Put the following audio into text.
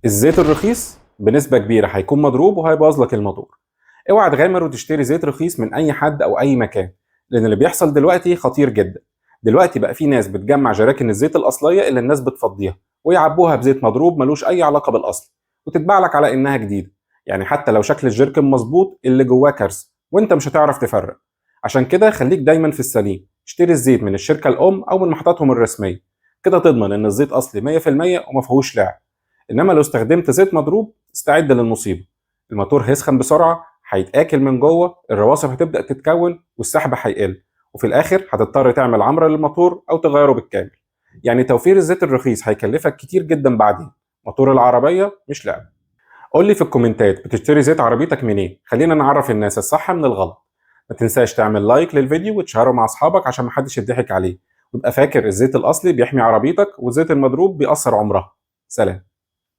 الزيت الرخيص بنسبة كبيرة هيكون مضروب وهيبوظ لك الموتور. اوعى تغامر وتشتري زيت رخيص من اي حد او اي مكان، لان اللي بيحصل دلوقتي خطير جدا. دلوقتي بقى في ناس بتجمع جراكن الزيت الاصلية اللي الناس بتفضيها ويعبوها بزيت مضروب ملوش اي علاقة بالاصل، وتتباع لك على انها جديدة. يعني حتى لو شكل الجيركن مظبوط اللي جواه كارثة وانت مش هتعرف تفرق. عشان كده خليك دايما في السليم، اشتري الزيت من الشركة الام او من محطاتهم الرسمية. كده تضمن ان الزيت اصلي 100% وما فيهوش لعب. انما لو استخدمت زيت مضروب استعد للمصيبه. الموتور هيسخن بسرعه، هيتاكل من جوه، الرواسب هتبدا تتكون والسحب هيقل، وفي الاخر هتضطر تعمل عمره للموتور او تغيره بالكامل. يعني توفير الزيت الرخيص هيكلفك كتير جدا بعدين. موتور العربيه مش لعب. قول لي في الكومنتات بتشتري زيت عربيتك منين، خلينا نعرف الناس الصح من الغلط. ما تنساش تعمل لايك للفيديو وتشيره مع اصحابك عشان محدش يضحك عليه. وابقى فاكر الزيت الاصلي بيحمي عربيتك والزيت المضروب بيأثر عمرها. سلام.